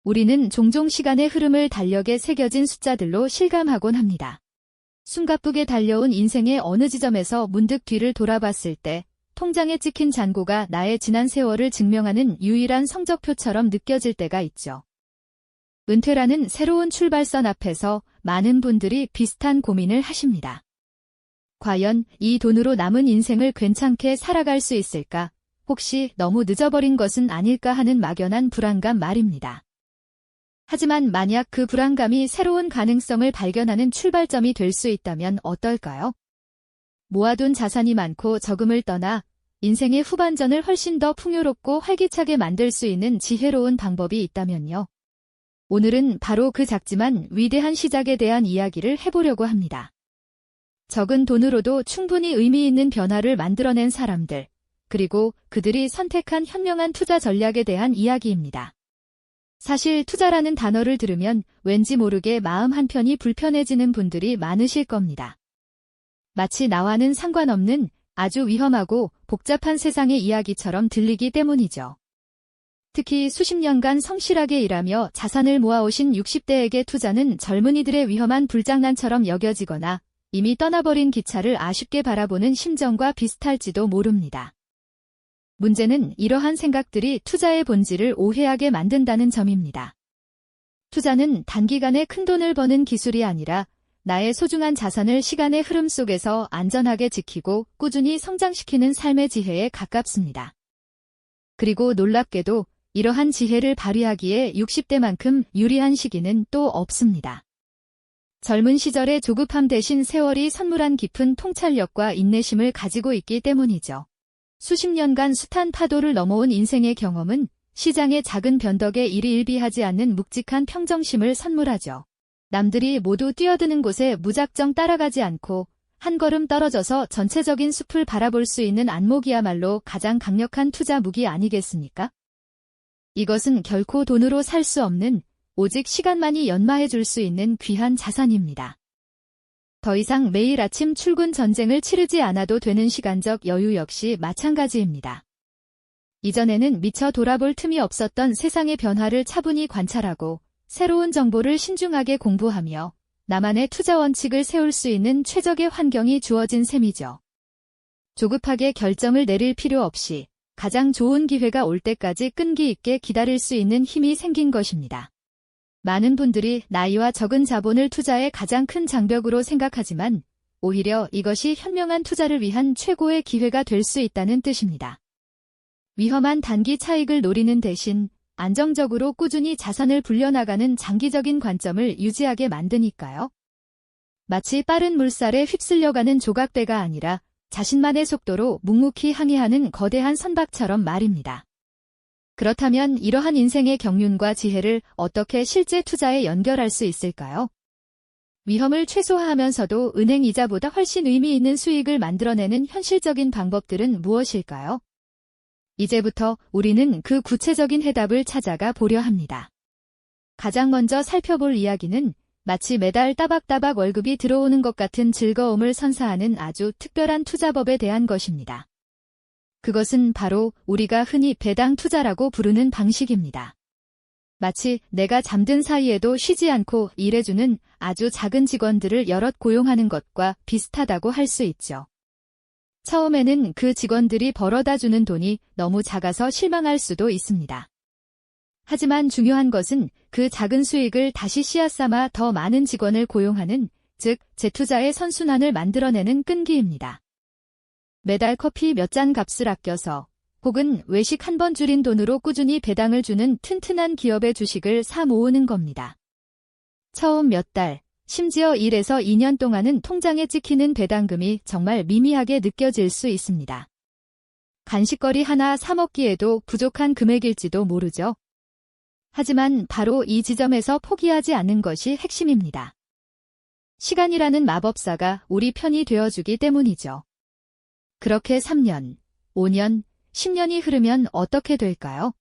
우리는 종종 시간의 흐름을 달력에 새겨진 숫자들로 실감하곤 합니다. 숨가쁘게 달려온 인생의 어느 지점에서 문득 뒤를 돌아봤을 때 통장에 찍힌 잔고가 나의 지난 세월을 증명하는 유일한 성적표처럼 느껴질 때가 있죠. 은퇴라는 새로운 출발선 앞에서 많은 분들이 비슷한 고민을 하십니다. 과연 이 돈으로 남은 인생을 괜찮게 살아갈 수 있을까? 혹시 너무 늦어버린 것은 아닐까 하는 막연한 불안감 말입니다. 하지만 만약 그 불안감이 새로운 가능성을 발견하는 출발점이 될 수 있다면 어떨까요? 모아둔 자산이 많고 적음을 떠나 인생의 후반전을 훨씬 더 풍요롭고 활기차게 만들 수 있는 지혜로운 방법이 있다면요. 오늘은 바로 그 작지만 위대한 시작에 대한 이야기를 해보려고 합니다. 적은 돈으로도 충분히 의미 있는 변화를 만들어낸 사람들, 그리고 그들이 선택한 현명한 투자 전략에 대한 이야기입니다. 사실 투자라는 단어를 들으면 왠지 모르게 마음 한편이 불편해지는 분들이 많으실 겁니다. 마치 나와는 상관없는 아주 위험하고 복잡한 세상의 이야기처럼 들리기 때문이죠. 특히 수십 년간 성실하게 일하며 자산을 모아오신 60대에게 투자는 젊은이들의 위험한 불장난처럼 여겨지거나 이미 떠나버린 기차를 아쉽게 바라보는 심정과 비슷할지도 모릅니다. 문제는 이러한 생각들이 투자의 본질을 오해하게 만든다는 점입니다. 투자는 단기간에 큰돈을 버는 기술이 아니라 나의 소중한 자산을 시간의 흐름 속에서 안전하게 지키고 꾸준히 성장시키는 삶의 지혜에 가깝습니다. 그리고 놀랍게도 이러한 지혜를 발휘하기에 60대만큼 유리한 시기는 또 없습니다. 젊은 시절의 조급함 대신 세월이 선물한 깊은 통찰력과 인내심을 가지고 있기 때문이죠. 수십 년간 숱한 파도를 넘어온 인생의 경험은 시장의 작은 변덕에 일희일비하지 않는 묵직한 평정심을 선물하죠. 남들이 모두 뛰어드는 곳에 무작정 따라가지 않고 한 걸음 떨어져서 전체적인 숲을 바라볼 수 있는 안목이야말로 가장 강력한 투자 무기 아니겠습니까? 이것은 결코 돈으로 살 수 없는 오직 시간만이 연마해 줄 수 있는 귀한 자산입니다. 더 이상 매일 아침 출근 전쟁을 치르지 않아도 되는 시간적 여유 역시 마찬가지입니다. 이전에는 미처 돌아볼 틈이 없었던 세상의 변화를 차분히 관찰하고 새로운 정보를 신중하게 공부하며 나만의 투자 원칙을 세울 수 있는 최적의 환경이 주어진 셈이죠. 조급하게 결정을 내릴 필요 없이 가장 좋은 기회가 올 때까지 끈기 있게 기다릴 수 있는 힘이 생긴 것입니다. 많은 분들이 나이와 적은 자본을 투자의 가장 큰 장벽으로 생각하지만 오히려 이것이 현명한 투자를 위한 최고의 기회가 될 수 있다는 뜻입니다. 위험한 단기 차익을 노리는 대신 안정적으로 꾸준히 자산을 불려나가는 장기적인 관점을 유지하게 만드니까요. 마치 빠른 물살에 휩쓸려가는 조각배가 아니라 자신만의 속도로 묵묵히 항해하는 거대한 선박처럼 말입니다. 그렇다면 이러한 인생의 경륜과 지혜를 어떻게 실제 투자에 연결할 수 있을까요? 위험을 최소화하면서도 은행 이자보다 훨씬 의미 있는 수익을 만들어내는 현실적인 방법들은 무엇일까요? 이제부터 우리는 그 구체적인 해답을 찾아가 보려 합니다. 가장 먼저 살펴볼 이야기는 마치 매달 따박따박 월급이 들어오는 것 같은 즐거움을 선사하는 아주 특별한 투자법에 대한 것입니다. 그것은 바로 우리가 흔히 배당 투자라고 부르는 방식입니다. 마치 내가 잠든 사이에도 쉬지 않고 일해주는 아주 작은 직원들을 여럿 고용하는 것과 비슷하다고 할 수 있죠. 처음에는 그 직원들이 벌어다주는 돈이 너무 작아서 실망할 수도 있습니다. 하지만 중요한 것은 그 작은 수익을 다시 씨앗 삼아 더 많은 직원을 고용하는, 즉 재투자의 선순환을 만들어내는 끈기입니다. 매달 커피 몇 잔 값을 아껴서 혹은 외식 한 번 줄인 돈으로 꾸준히 배당을 주는 튼튼한 기업의 주식을 사 모으는 겁니다. 처음 몇 달, 심지어 1에서 2년 동안은 통장에 찍히는 배당금이 정말 미미하게 느껴질 수 있습니다. 간식거리 하나 사 먹기에도 부족한 금액일지도 모르죠. 하지만 바로 이 지점에서 포기하지 않는 것이 핵심입니다. 시간이라는 마법사가 우리 편이 되어주기 때문이죠. 그렇게 3년, 5년, 10년이 흐르면 어떻게 될까요?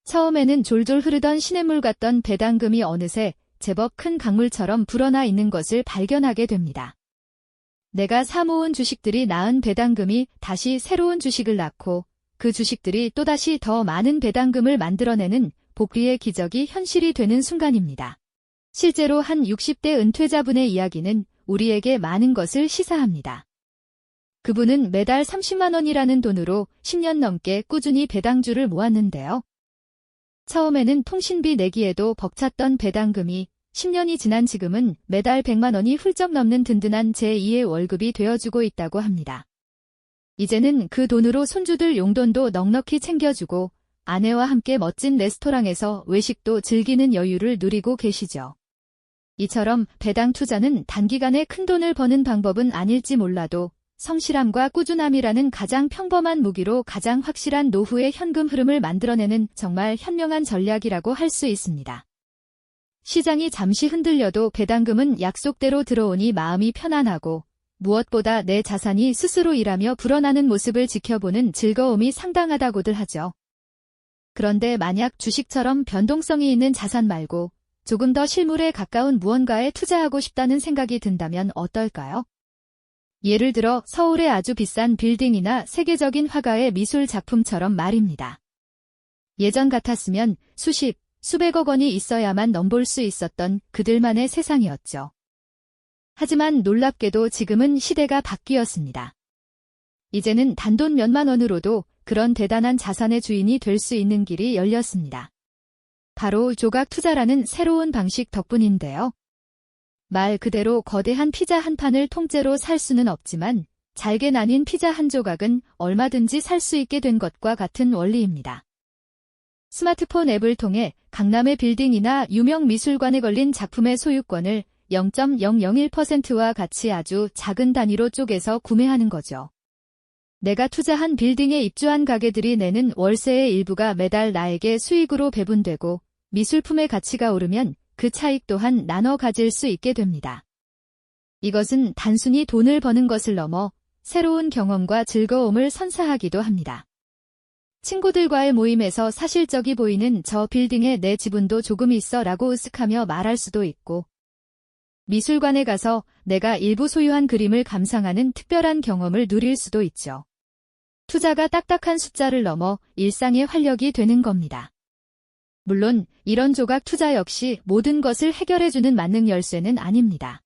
처음에는 졸졸 흐르던 시냇물 같던 배당금이 어느새 제법 큰 강물처럼 불어나 있는 것을 발견하게 됩니다. 내가 사모은 주식들이 낳은 배당금이 다시 새로운 주식을 낳고 그 주식들이 또다시 더 많은 배당금을 만들어내는 복리의 기적이 현실이 되는 순간입니다. 실제로 한 60대 은퇴자분의 이야기는 우리에게 많은 것을 시사합니다. 그분은 매달 30만 원이라는 돈으로 10년 넘게 꾸준히 배당주를 모았는데요. 처음에는 통신비 내기에도 벅찼던 배당금이 10년이 지난 지금은 매달 100만 원이 훌쩍 넘는 든든한 제2의 월급이 되어주고 있다고 합니다. 이제는 그 돈으로 손주들 용돈도 넉넉히 챙겨주고 아내와 함께 멋진 레스토랑에서 외식도 즐기는 여유를 누리고 계시죠. 이처럼 배당 투자는 단기간에 큰 돈을 버는 방법은 아닐지 몰라도 성실함과 꾸준함이라는 가장 평범한 무기로 가장 확실한 노후의 현금 흐름을 만들어내는 정말 현명한 전략이라고 할 수 있습니다. 시장이 잠시 흔들려도 배당금은 약속대로 들어오니 마음이 편안하고 무엇보다 내 자산이 스스로 일하며 불어나는 모습을 지켜보는 즐거움이 상당하다고들 하죠. 그런데 만약 주식처럼 변동성이 있는 자산 말고 조금 더 실물에 가까운 무언가에 투자하고 싶다는 생각이 든다면 어떨까요? 예를 들어 서울의 아주 비싼 빌딩이나 세계적인 화가의 미술 작품처럼 말입니다. 예전 같았으면 수십, 수백억 원이 있어야만 넘볼 수 있었던 그들만의 세상이었죠. 하지만 놀랍게도 지금은 시대가 바뀌었습니다. 이제는 단돈 몇만 원으로도 그런 대단한 자산의 주인이 될 수 있는 길이 열렸습니다. 바로 조각 투자라는 새로운 방식 덕분인데요. 말 그대로 거대한 피자 한 판을 통째로 살 수는 없지만 잘게 나뉜 피자 한 조각은 얼마든지 살 수 있게 된 것과 같은 원리입니다. 스마트폰 앱을 통해 강남의 빌딩이나 유명 미술관에 걸린 작품의 소유권을 0.001%와 같이 아주 작은 단위로 쪼개서 구매하는 거죠. 내가 투자한 빌딩에 입주한 가게들이 내는 월세의 일부가 매달 나에게 수익으로 배분되고 미술품의 가치가 오르면 그 차익 또한 나눠 가질 수 있게 됩니다. 이것은 단순히 돈을 버는 것을 넘어 새로운 경험과 즐거움을 선사하기도 합니다. 친구들과의 모임에서 사실적이 보이는 저 빌딩에 내 지분도 조금 있어 라고 으쓱하며 말할 수도 있고, 미술관에 가서 내가 일부 소유한 그림을 감상하는 특별한 경험을 누릴 수도 있죠. 투자가 딱딱한 숫자를 넘어 일상의 활력이 되는 겁니다. 물론 이런 조각 투자 역시 모든 것을 해결해주는 만능 열쇠는 아닙니다.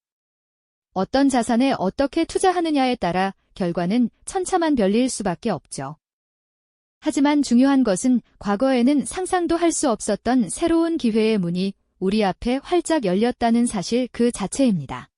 어떤 자산에 어떻게 투자하느냐에 따라 결과는 천차만별일 수밖에 없죠. 하지만 중요한 것은 과거에는 상상도 할 수 없었던 새로운 기회의 문이 우리 앞에 활짝 열렸다는 사실 그 자체입니다.